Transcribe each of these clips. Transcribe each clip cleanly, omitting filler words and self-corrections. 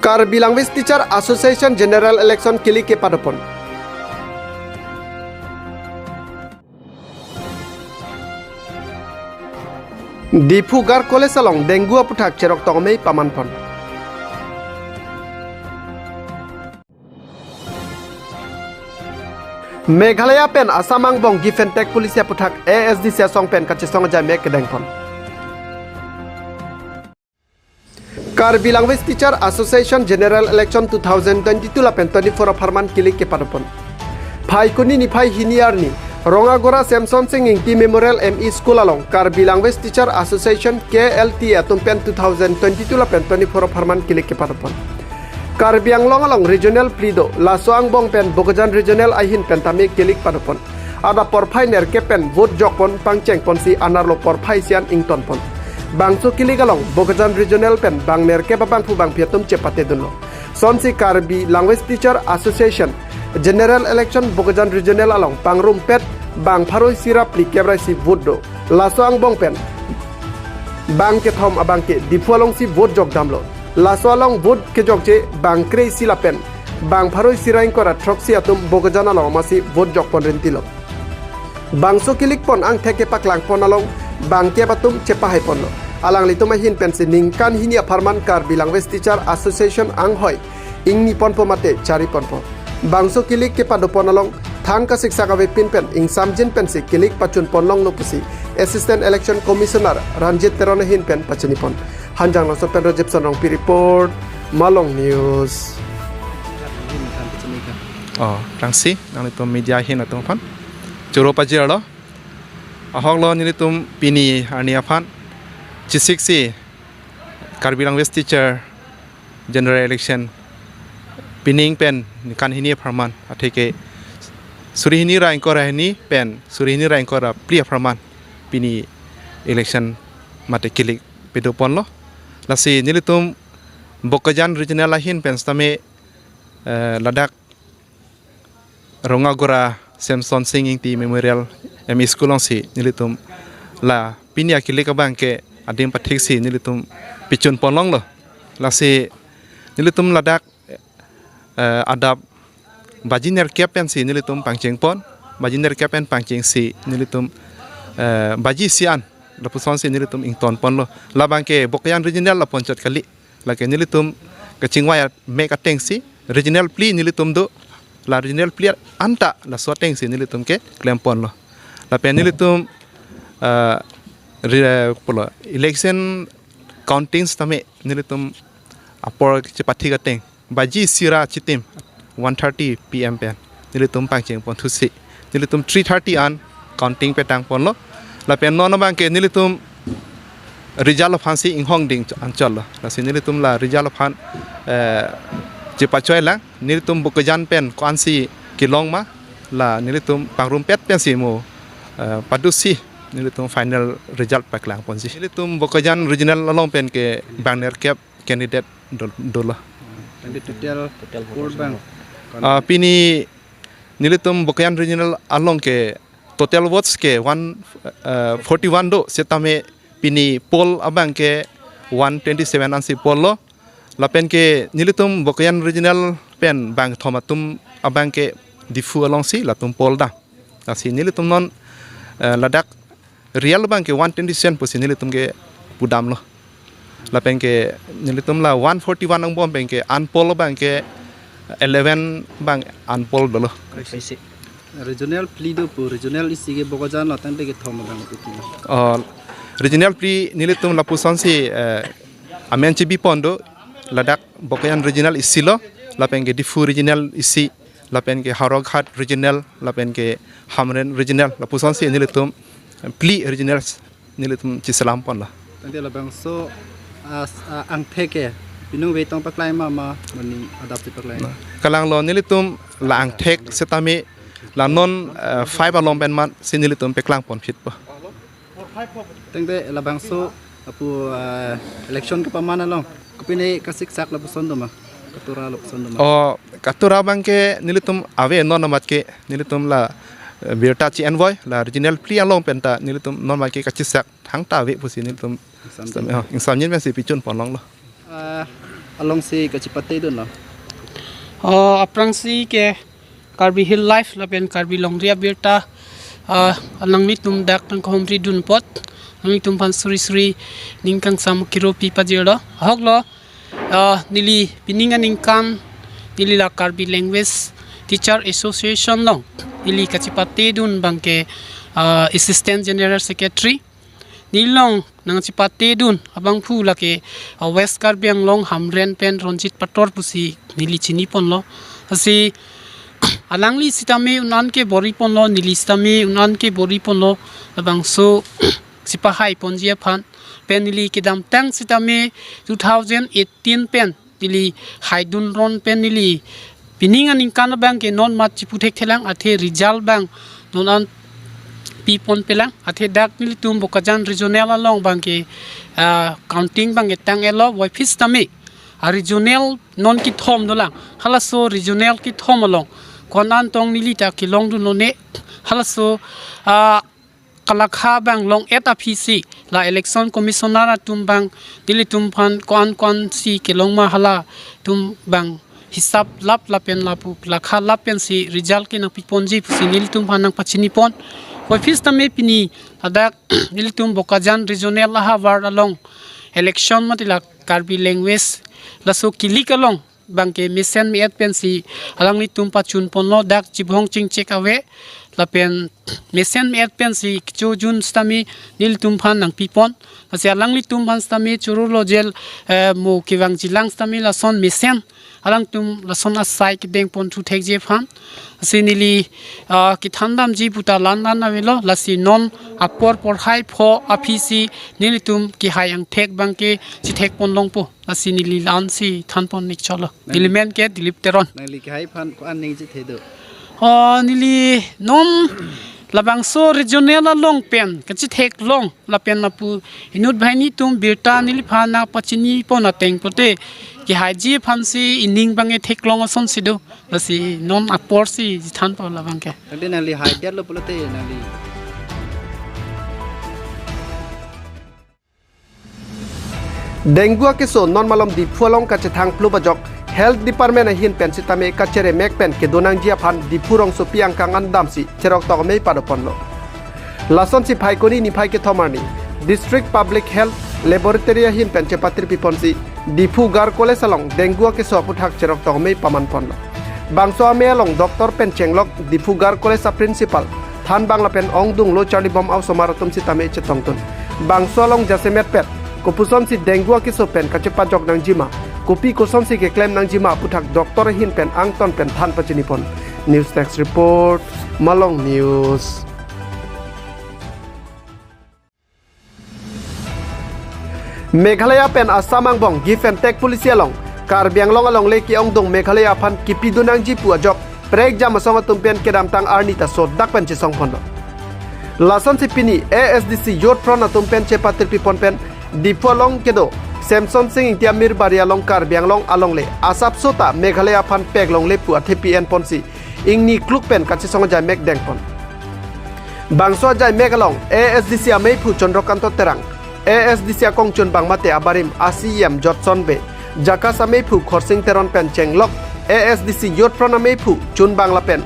Karbi Language Teacher Association General Election Kili ke Padopon. Di Pugar Kole Salong Dengu Aputak Cerok Tongmei Pamanpon. Meghalaya pen Asamang Bong Gifentek Polisi Aputak ASD Song pen Kachisong Jame Kedengpon. Karbi Language Teacher Association General Election 2022 lapen 24 Farman Kili ke Padopon. Pai kuni ni pai hiniarni Rongagora Samson Singing T Memorial ME School along Karbi Language Teacher Association KLT atumpen 2022 lapen 24 Farman Kili ke Padopon. Karbi Anglong along Regional Plido Lasoang Bong pen Bogojan Regional Ahin pen tami Kilik Padopon. Ada porpai ner ke pen vote jokpon pangceng ponsi anarlo porpai sian ington pon. Bangso Kili galong Bogojan Regional pen bang ner ke babang pu bang piatum cepate dunlo. Sonsi Karbi Language Teacher Association General Election Bogojan Regional along pangrum pet bang paroi sirap li kebrai si vote Lasoang Bong pen bang ke thom abang ke dipualong si vote jok damlo. Lasoalong vote ke jokje bang krei silapen bang paroi sirain kora troksi atum Bogojan along masih vote jok pon rentilo. Bangso Kilik pon ang teke paklang pon along bang ke batum cepahai pon lo. Alang litum hin pensi ningkan hinia Farman Karbi Language Teacher Association ang hoy ing ni pon pomate cari pon pon. Bangso Kilik ke padopon along than ka siksa ka pin pen ing samjin pensi Kilik pacun pon long nupusi Assistant Election Commissioner Ranjit Terone hin pen pacuni pon. Hanjang langsung pen Rajib Sonong Pi Report Malong News. Oh, tangsi nang litum media hin atong pan. Juro pajir lo. Ahok lo ni litum pini arni apan. Cisiksi Karbi Language Teacher General Election pining pen kan hini Farman ateke suri hini ra engkora hini pen suri hini ra engkora plia Farman pini election mate Kilik pedopon lo lasi nilitum Bogojan Regional lahin pen stame ladak Rongagora Samson Singing T Memorial ME School si nilitum la pinia Kilik abang ke adim patik si nilitum picun ponlong lo lasi nilitum ladak adab bajiner kepen si nilitum pangceng pon bajiner kepen pangceng si nilitum baji sian lapuson si nilitum ington pon lo labang ke Bogojan Regional la poncot kali la ke nilitum kecingwaya me kateng si regional pli nilitum do la regional pli anta la swateng si nilitum ke klempon lo la pe nilitum election counting tame nilitum apor cepati kateng baji sira chitim 1:30 PM pen nilitum pangceng pon thusi nilitum 3:30 an counting petang pon lo la pen non bang ke nilitum rizal phansi inghong ding anchol lo la sin nilitum la rizal phan chepachoy lang nilitum Bogojan pen kwansi kilong ma la nilitum pangrum pet pen si mo padusi nilitum final result paklang pon si nilitum Bogojan Regional along pen ke banner cap candidate dola total vote bang pini nilitum Bogojan Regional along ke total votes ke 141 do setame pini poll abang ke 127 ansi poll lo lapen ke nilitum Bogojan Regional pen bang thomatum abang ke difu along si latum poll da asi nilitum non ladak real bang ke 127 posi nilitum ke budam lo lapen ke nilitum la 141 ang bom bang ke unpoll bang ke 11 bang unpoll dolo regional plido pu regional isige Bogojan la tante ke thom bang tuti regional pli nilitum la puson si amen chibi pondo ladak Bogojan Regional isilo lapen ke difu regional isi lapen ke Haroghat Regional lapen ke Hamren Regional la puson si nilitum pli regional nilitum chisalam pon la tante la bang so ang theke pinung we tong paklai ma mani adapti paklai kalang lo nilitum la ang thek setame la non five along pen man sinilitum peklang pon fit pa tante la bang so apu election ke pamana long kupine kasik sak la puson do ma katura lo puson do ma katura bang ke nilitum ave non amat ke nilitum la berta chi envoy la regional pli along penta nilitum non ma ke kachisak thang ta ve pusi nilitum ingsamnyin men si pichun pon long lo along si kacipate dun no. Aprang si ke Karbi Hill Life lapen Karbi Longria Birta alang ni tum dak tang khomri dun pot nang tum pan suri ningkang sam kiro pi pajero hoklo nili pininga ningkan nili la Karbi Language Teacher Association long nili kacipate dun bangke Assistant General Secretary nilong nang cipate dun abang phu lake West Karbi Anglong Hamren Pen Ronjit Pator pusi nili chini pon lo asi alangli sitame unan ke bori pon lo nili sitame unan ke bori pon lo abang so sipahai ponjia phan pen nili kidam tang sitame 2018 pen nili haidun ron pen nili pininga ningkan bang ke non mat chiputhek thelang athe result bang nonan pipon pelang athe dak nili tum bokajan regional along bang ke counting bang etang elo wai fis tame a regional non ki thom dolang halaso regional ki thom along konan tong nili ta kilong du none halaso kalakha bang long etapc la election commissioner tum bang dili tum phan kon si kilong ma hala tum bang hisap lap lapen lapu lakha lapen si result ki na piponji si nili tum phan nang pachini pon office tame pini adak nilitum bokajan regional laha war along election matila Karbi language laso kilik along bangke mission mi pensi alang nitum pachun ponlo dak jibhong ching check awe lapen mission mi pensi chu jun stami nilitum phan nang pipon asi alang nitum phan stami churulo jel mo kiwang jilang stami lason mission alang tum lason asai ki deng pon thu thek je phan sinili ki thandam ji puta lan na velo lasi non apor por hai pho afisi nilitum ki hayang thek bangke chi thek pon longpo lasi nili lan si than pon nik cholo element ke dilip teron Nali kai phan ko an ning ji thedo. nili non labang so regional long pen kachi thek long la pen na pu inut bhaini tum birta nili phana pachini pona teng pote ki haji phansi ining bange thek long ason sido lasi non apor si than pa labang ke Tadi nali hide lo pulote nali. Dengue ke so non malom di phualong ka chethang plu bajok health department hin pen sitame ka chere mek pen ke donang jia phan di phurong so piang kang andam si cherok tok mei padopon lo lason si phai koni ni phai ke thomarni district public health laboratory hin pen che patri pipon si di phu gar college along dengue ke so puthak cherok tok mei paman pon lo bangso ame along doctor pen chenglok di phu gar college sa principal than bangla pen ongdung lo charlie bom au somaratum sitame chetongtun bangso along jasemet pet Kopuson si dengue ki so pen ka chepa jok nang jima kopi koson si ke claim nang jima puthak doktor hin pen angton pen than pachinipon news text report Malong News Meghalaya pen asamang bong give and take policy along Karbi Anglong along leki ongdong Meghalaya phan kipi dunang ji pu ajok prek jam song tum pen kedam tang arnita so dak pen chisong phondo lason si pini ASDC yot prona tum pen chepa tirpi pon pen Dipolong kedo Samson Singh intia mir baria long Karbi Anglong along le asap sota Meghalaya phan pek long le pu athepi en ponsi ingni kluk pen kachi song jai mek deng pon bangso jai mek along ASDC amei phu chondrokanto terang ASDC akong chun bangmate abarim asiyam jotson be jakas amei phu khorsing teron pen chenglok ASDC yot prona amei phu chun bangla pen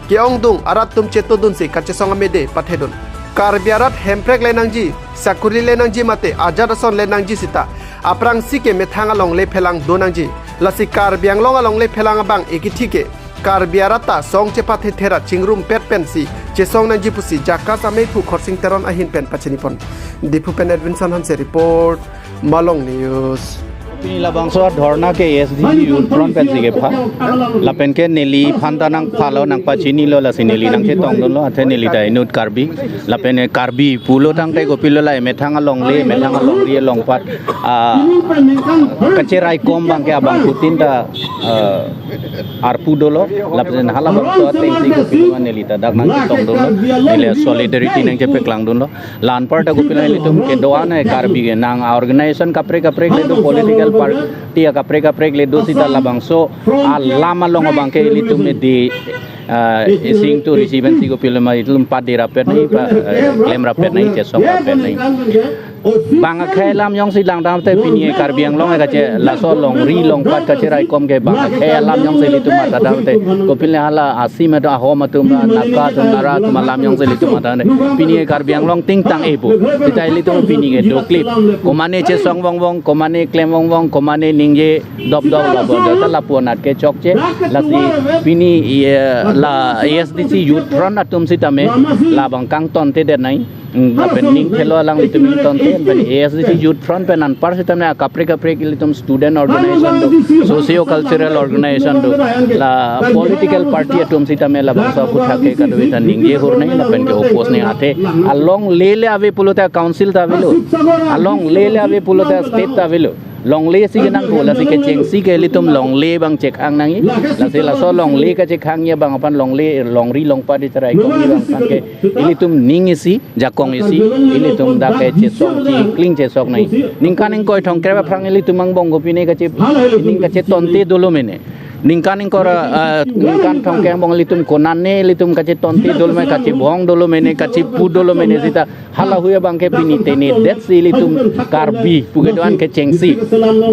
kiong dung arat tum cheto dun si kachi song amede pathedun Karbiarat hemprek lenangji sakuri lenangji mate ajarason lenangji sita aprang sike methang along le phelang donangji lasi Karbi Anglong along le phelang bang ekithike Karbiarata song chepathe thera chingrum pet pensi chesong nangji pusi jakas amei phu khorsing teron ahin pen pachinipon dipu pen Edwinson Hanse report Malong News Pila bangso dhorna ke SDG youth front pen sige pha lapen ke neli phanda nang phalo nang pachini lo la sineli nang che tong don lo athe neli dai nut Karbi lapen Karbi pulo tang tai gopilo la methang along ri long pat kacerai kom bang ke abang putin ta arpu dolo lapen hala bangso teng sige gopilo neli ta dak nang che tong don lo neli solidarity nang che peklang don lo lan par ta gopilo neli tum ke doana Karbi ge nang organization kapre le do political party kapre le dosita labang so lama long bang ke litum di sing to receive and sigo pilma itlum pa di rapet nai pa claim rapet nai che song rapet nai bang khe lam yong si lang dam te pini Karbi Anglong ka che la so long ri long pat ka che rai kom ke bang khe lam yong si litum mata dam te ko pin hala asima do ho matum na ka to nara tum lam yong si litum mata ne pini Karbi Anglong ting tang e bu sitai litum pini ke do clip ko mane che song wong wong ko mane klem wong wong ko mane ningje dop dop la bo da la puanat ke chok che la si pini la ASDC youth front atum si tame la bang kang ton te de nai ning thelo lang litum ton te ben ASDC youth front pen an par sitam na kapre litum student organization do socio cultural organization do la political party atum sitam la bangsa putha ke ka do ta ning ye hor nai la pen ke oppose ne ate along le ave pulota council ta velo along le ave pulota state ta velo long le si nang ko la si ke cheng si ke litum long le bang chek ang nang la si la so long le ka chek hang ye bang apan long le long ri long pa di tarai ko ni bang san ke ilitum ning isi jakong isi ilitum da ke che sok chi kling che sok nai ning kan ing koi thong kre ba phrang ilitum mang bong go pi ne ka che ning ka che ton te dolo mene ningkan kora ningkan thong keng bong litum konane litum kache tonti dol me kache bong dolo mene kache pu dolo mene sita hala huya bang ke pini tene det si litum Karbi pugedoan ke chengsi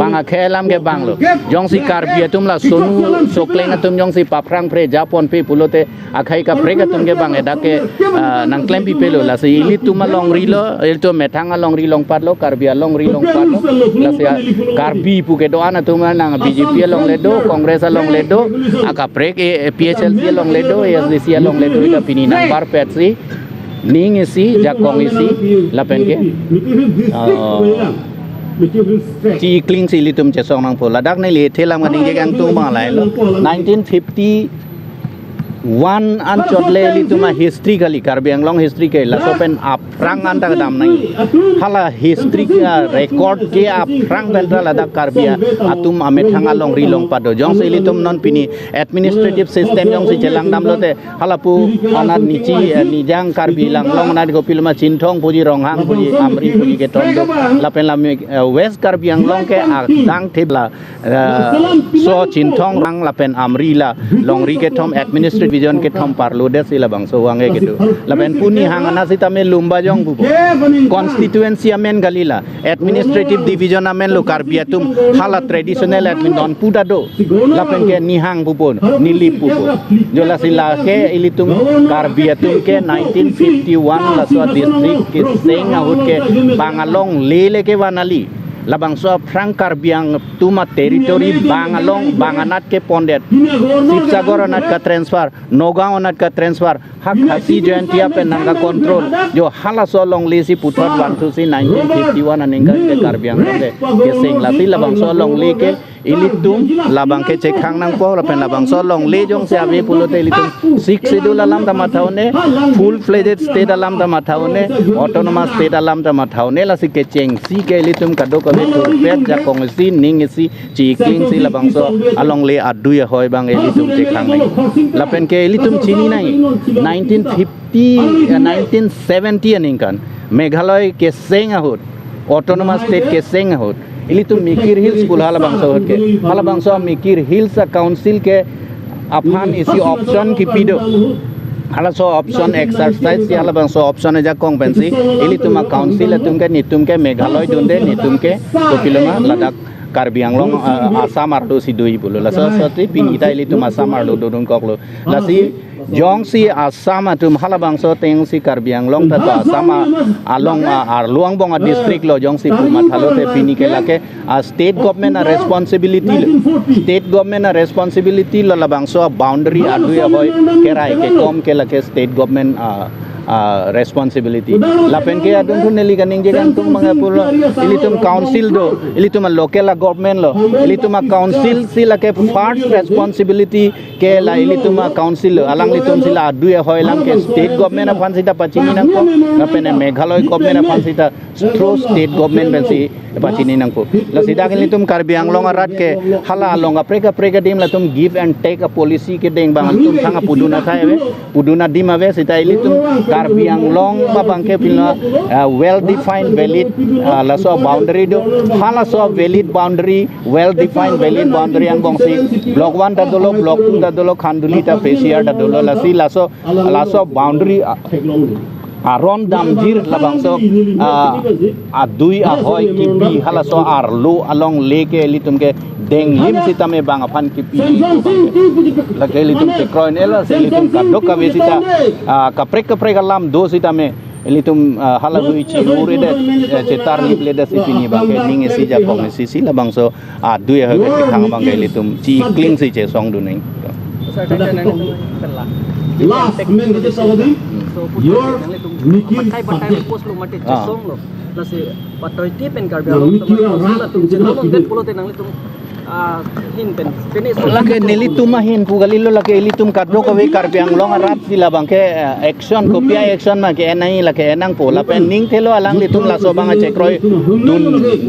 bang khelam ke banglo jong si Karbi tum la sonu sokleng tum jong si paprang pre japon pe pulote akhai ka pre tum ke bang eda ke nang klem pi pelo la si litum long rilo elto metanga long ri long patlo Karbi long ri long patlo la si Karbi pugedoan tum nang BJP long ledo Kongres long ledo aka prek PHLC long ledo ASDC long ledo ita pini number petsi ning isi jakong isi lapen ke chi kling si litum che song nang po ladak nei le thelam ngani ke ang tu ma lai 1950 one an chotle lituma history kali Karbi Anglong history ke la so pen aprang an ta dam nai hala history ka record ke aprang ben la da Karbi atum amethanga long ri long pado jong se litum non pini administrative system jong se jelang dam lote hala pu anat nichi nijang Karbi Anglong na go pilma chinthong puji ronghang puji amri puji ke ton la pen la west Karbi Anglong ke dang thibla so chinthong rang la pen amri la long ri ke thom administrative vision ke thom parlo de sila bang so wange gitu laben puni hangana sita me lumba jong bubo constituency amen galila administrative division amen lo Karbi atum hala traditional admin don puda do lapen ke nihang bubo nilip bubo jola sila ke ilitum Karbi atum ke 1951 la so district ke seng ahut ke bangalong lele ke wanali labang so prang Karbiang tuma territory bangalong banganat ke pondet Sipsagor anat ka transfer Nogao anat ka transfer hak hasi jointia pe nanga control jo hala so long lesi putot bantu si 1951 aningka ke Karbiang ke sing lati labang so long leke ilitum labang ke cekhang nang po lapen labang so long le jong se ave pulote ilitum 6 schedule alam ta mathaune full fledged state alam ta mathaune autonomous state alam ta mathaune la si ke cheng si ke ilitum kado kabe pet ja kong si ning si chi king si labang so along le adu ya hoy bang ilitum cekhang nai lapen ke ilitum chini nai 1950 1970 aningkan Meghalaya ke seng ahut autonomous state ke seng ahut ilitum Mikir Hills pul hala bangso Mikir Hills council ke aphan isi option ki pido hala so option exercise si hala bangso option ja kong pensi ilitum council atum ke nitum ke Meghalaya dunde nitum ke kopiloma Ladakh Karbi Anglong Assam ardo si doi pulo la so ti pinita ilitum Assam ardo dodon koklo la si jong si Assam atum hala bangso teng si Karbi Anglong ta Assam along Arluang Bonga district lo jong si pumat halo te pini ke lake state government responsibility lo la bangso boundary adu ya hoy kerai ke kom ke lake state government responsibility lapen ke adun thun neli kaning je kan tum mga pulo ilitum council do ilitum local government lo ilitum council sila ke first responsibility ke la ilitum council alang litum sila adu ya hoy lang ke state government afan sita pachini nang ko lapen Meghalaya government afan sita through state government bensi pachini nang ko la sida ke litum Karbi Anglong arat ke hala longa preka dim la tum give and take a policy ke deng bang tum thanga puduna thae puduna dim ave sita ilitum Karbi Anglong babang ke pilna well defined valid la so boundary do hala so valid boundary well defined valid boundary ang bong si block 1 ta dolo block 2 ta dolo Khanduli ta Pesiar ta dolo la so boundary Aron damjir labangso adui ahoy kipi halaso arlo along leke litum ke deng lim sita me bang aphan kipi lage litum ke kroin ela se litum kadok ka vesita kaprek alam do sita me litum halagui chi ure de cetar lip leda sipini bang ke ning si ja kong si labangso adui ahoy ke thang bang ke litum chi kling si che song du nei last men kita sawadin your mikir pakai pos lu mati cesong lo nasi patoi tipen karbi Yang mikir rat tung jenama jenama det pulo tenang itu hin pen finish lake nelitum mahin pugalilo lake elitum kadro ko we karbiang long rat sila bangke action kopia action ma ke enai lake enang po la pen ning thelo alang litum la so banga chekroi dun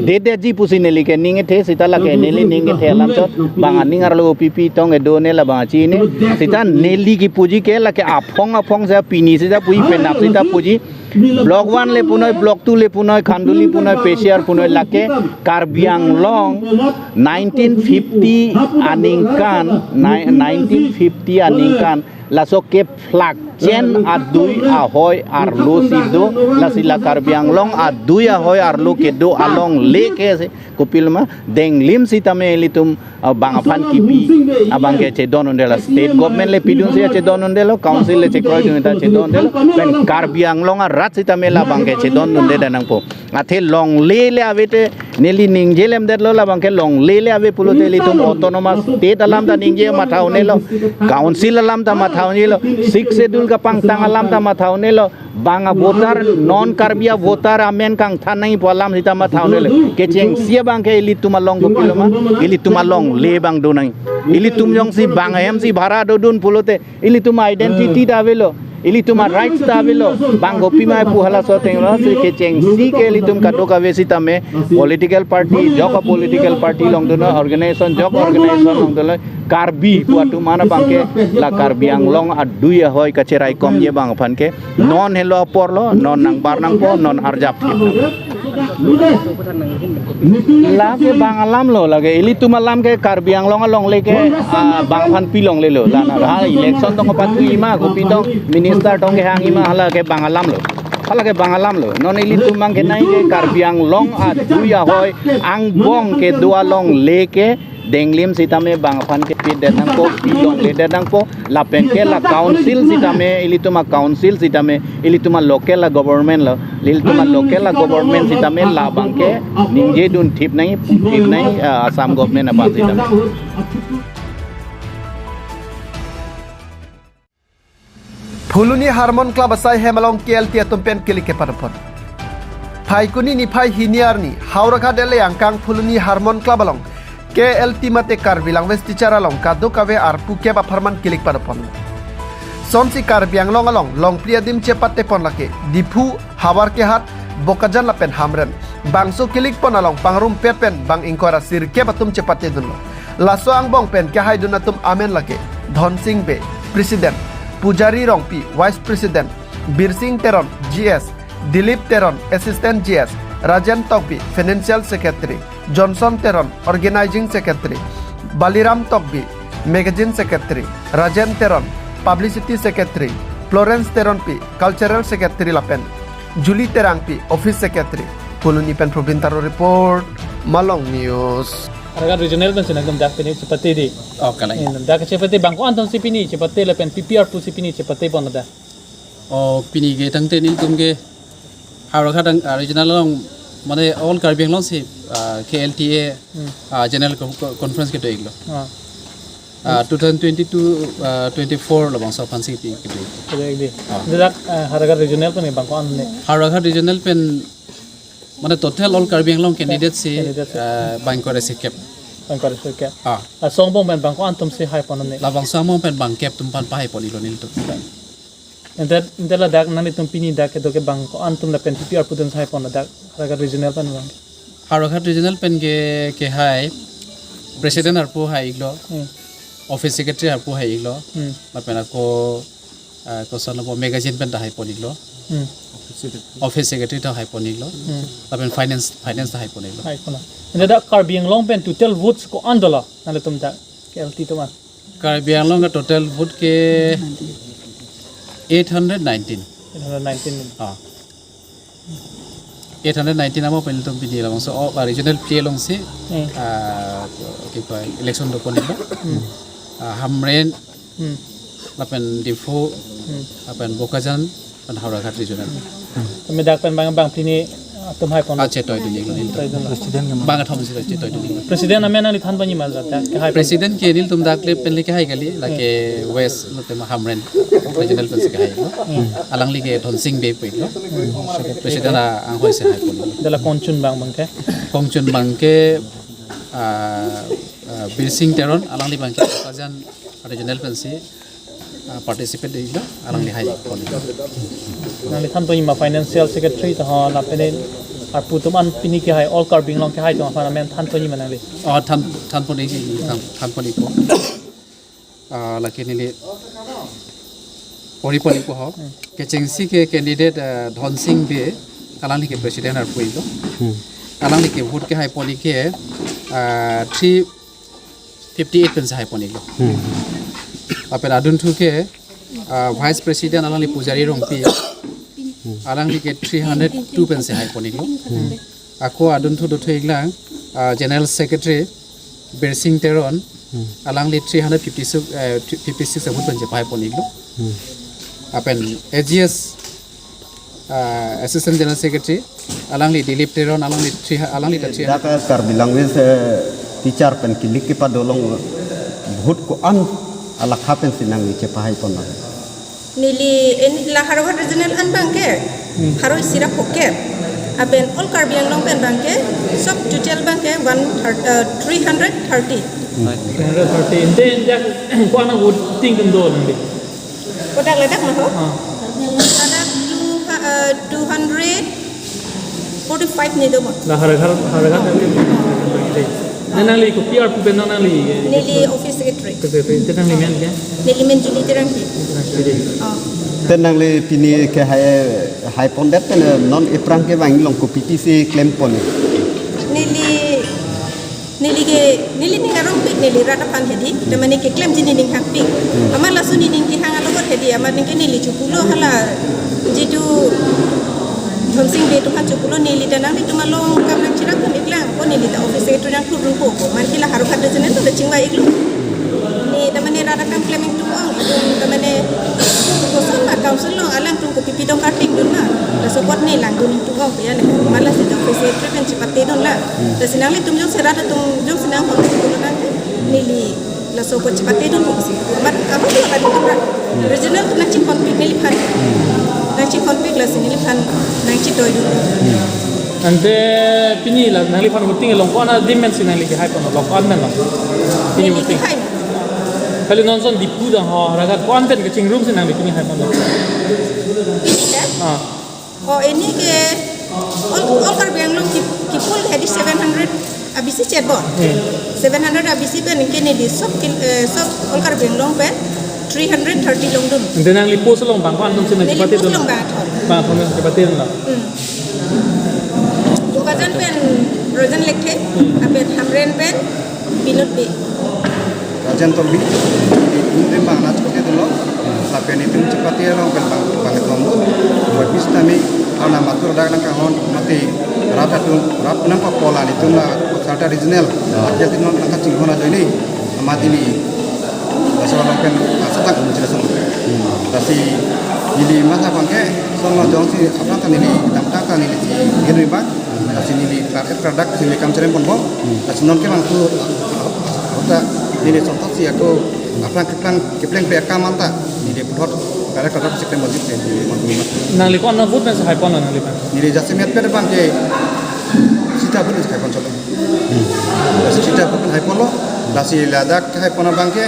de ji pusine like ning the sita lake neli ning the alam chot banga ning arlo pipi tong edo ne la banga chi ne sita neli ki puji ke lake afong sa pini sita pui penap sita puji Blok 1 le punoi, Blok 2 le punoi, Khanduli punoi, Pesiar punoi lake Karbiang Long 1950 aningkan laso ke flak chen adui ahoy arlo sido lasila Karbiang Long adui ahoy arlo kedo along leke se kupilma deng lim sitame litum bangaphan kipi abang ke cedon ondela state government le pidun sia cedon ondelo council le cekroy junita cedon ondelo pen Karbiang Long rat sitame la bang ke cedon onde danang po athe long le avete neli ningjelem det lo la bang ke long le ave pulote litum autonomous state alam ta ningje mathaunelo council alam ta mathaunelo 6 schedule ka pangtang alam ta mathaunelo banga voter non karbia voter amen kang thanai polam sita mathaunelo kecheng sia bang ke litum along ko piloma ilitum along le bang donai ilitum jong si bang em si bhara do dun pulote ilitum identity da velo ilituma rights ta velo bang gopi mai puhala so tenglo se kecheng si ke litum kadoka vesita me political party joka political party long dono organization long dono karbi puatu mana bangke la Karbiang Long adui hoy kacerai kom ye bang phan ke non hello porlo non nang bar nang po non arjap lage bang alam lo lage ilituma alam ke Karbiang Long along leke bang phan pilong le lo lana ha election tong patri ma gopi tong minister tong ke hangi ma hala ke bang alam lo non ilitum mang ke nai ke Karbiang Long adui hoy ang bong ke dua long leke denglim sitame bang phan ke pit danang po pilong le danang po la pen ke la council sitame ilituma council sitame ilituma local government lo ilituma local government sitame la bang ke ningje dun thip nai Assam government apa sitame Phuluni Harmon Club asai hemalong KLT atumpen kilike parapon Phaikuni ni phai hiniarni Hauraka dele angkang Phuluni Harmon Club along KLT mate Karbilang West teacher along kadu kawe arpu ke parman kilik parapon Somsi Karbiang long along long priadim cepate pon lake dipu hawar ke hat bokajan lapen hamren bangso kilik pon along pangrum pepen bang ingkora sir ke batum cepate dunlo laso ang bong pen ke hai dunatum amen lake Dhon Singh be president Pujari Rongpi vice president Bir Singh Teron GS Dilip Teron assistant GS Rajan Tokbi financial secretary Johnson Teron organizing secretary Baliram Tokbi magazine secretary Rajan Teron publicity secretary Florence Teron P cultural secretary lapen Julie Terang P office secretary Phuluni pen Probintaro report Malong News Araga regional pen senagam dak peni cepate di. Oh kalai. Dak cepate bangko anton sipini cepate le pen PPR pu sipini cepate bonada. Oh pini ge tang tenin tum ge Hauraka dang regional long mane all Karbiang Long si KLTA general conference ke to iglo. 2022-24 lo bang so fancy pi ke to. Jadi dak Araga regional pen bangko anne. Hauraka regional pen মানে total all Karbiang Long candidates si bangko resikep ke. Songbong pen bangko antum si hai ponane. la bang samong pen bang kep tum pan pai poli lo nil tu Ente la dak nani tum pini dak ke bangko antum la pen PPR putun hai pon dak Araga regional pen bang. Hauraka regional pen ke hai president arpu hai iglo office secretary arpu hai iglo la pen ko sala po magazine pen hai poli iglo office secretary ta hai poni lo tapen finance ta hai poni lo Hai pona. Ente dak Karbiang Long pen total votes ko andola nale tum dak KLT to man. Karbiang Long ka total vote ke 819 819 819 amo pen tum pini long so regional play long si ki ko election do pon lo hamren lapen difo apen bokajan pan hauragat regional kami dak pen bang pini tum hai pon che toy do yelo bang thom si che toy do presiden amen ali than pani mal jata ke hai president ke nil tum dak le pen le ke hai gali la ke west lo te hamren regional pen si ke hai lo alang li ke thon sing be pe lo president ang hoi se hai pon dala konchun bang ke Kongchun bangke Birsing Teron alang di bangke kajan regional pensi participate di lo alang di hai poli nang than pani ma financial secretary ta ha la pen arpu tum an pini ke hai all carbing long ke hai to fa men than pani manali than poli than poli ko laki ni le poli ko ho ke chengsi ke candidate Dhon Singh be alang di ke president arpu lo alang di ke vote ke hai poli ke 358 pensa hai poli lo apel adun thu ke vice president alang di pujari rongpi alang di ke 302 pensa hai poli lo ako adun thu do thiglang general secretary Birsing Teron alang di 356 vote pensa hai poli lo apel AGS assistant general secretary alang di Dilip Teron alang di 3 Daka karbi language teacher pen kilik ke padolong bhut ko an ala khapen sinang ni chepahai ponna nili en la harohat regional an bangke haroi sira poke aben all karbiang long pen bangke sob total bangke 330 inde jak ko ana voting dum do nang kodak ledak na ho ada 245 ni do mo la haragat nang li ko PR pu ben nang li nili office secretary tenang li men ke nili men juli terang ki tenang le pini ke hai pondet pen non eprang ke bang long ko PTC claim pon nili ni ngarong pik nili rata pan hedi tamane ke claim jini ning hak pik amala suni ning ki hanga logot hedi amar ning ke nili chukulo hala jitu Dhon Singh be tuhan chukulo nili danang ni tumalong kam nang chira ko niklang ko nili ta office secretary nang kurung ko man kila harukat regional to chingwa iglu ni tamane rata kam claiming tu ong tamane ko sama council lo alang tung ko pipi dong karting dun na la support ni lang dun tu ong ya ne mala se ta office secretary pen chipate dun la ta sinang li tum jong serata tum jong sinang ko chukulo nang nili la support chipate dun ko si mat amo tu la dun regional na chi conflict nili phan nang chi conflict la sinili phan nang chi toy dun ante pini la nang li fan voting long ko ana dimension nang li ke hai pon long an men long pini voting kali non son dipu da ha ragat ko an pen ke ching room sin nang li pini hai pon oh ini ke all karbiang long ki full hedi 700 abisi chatbot 700 abisi pen ke ni di sob all karbiang long pen 330 long dun denang li post long bang ko an tum sin nili chipate pus dun long ba thon ba thon chipate dun la bukajan pen rojan lekhe apen hamren pen binut be Rajan Tombi ini bang nas kote dulu tapi ini tim cepat ya orang bang tombo buat bis kami ana matur dak nang kahon mati rata tu rat nampak pola itu na salta regional jadi non angkat cinggona do ini amati ni asal pen asatan menjelaskan tapi ini masa bangke sono jongsi apa kan ini damtakan ini gini bang tapi ini produk sini kamceren pon tapi non ke mangku kita ini contoh sih aku keplang PK manta ini putot karena kalau sistem musik ini nang li ko an vote men sa hai pon nang li pan ini jasa miat pada depan je sita pun hai pon coba sita pun hai pon lo lasi ladak hai pon bangke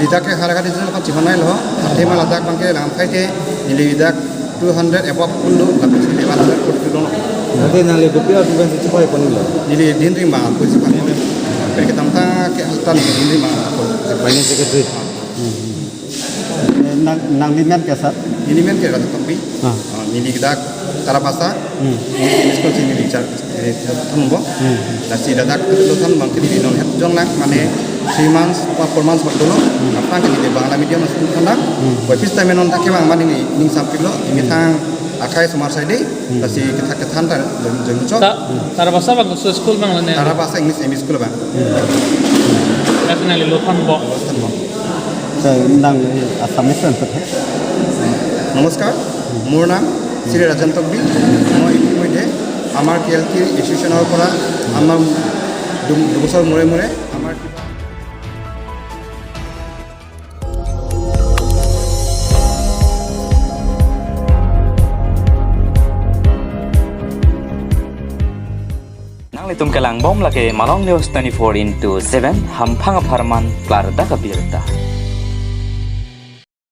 lidak ke harga di sana kan cimanai lo tema ladak bangke lang kai ke ini lidak 200 above pun lo tapi sini 140 lo nanti nang le rupiah bukan cepai pon lo ini din rimba aku sih pan kita tamta ke altan din rimba aku banyak secretary nang limen ke sat ini men ke rata tombi ini kita tarapasa ini sekolah sini bicara tumbo nasi dadak itu kan mungkin di non het jong nak mana 3 months 4 months dulu apa kan di Bangla medium masuk kena webis time non tak kemang mani ning samping lo ini tang akai semar saya deh kasih kita ketantan jeng cok Tara bahasa bang school bang lane. cara bahasa English school bang Definitely lo tan bo. nang Assamese kan নমস্কার মোর নাম শ্রী রাজন তকবি মই ইতিমধ্যে আমার কেএলটি এসোসিয়েশনের পৰা আমার 2 বছর মূরে মূরে আমার Nang litum kelang bom lagi Malong News 24/7 hampang aparman klar da kabirta.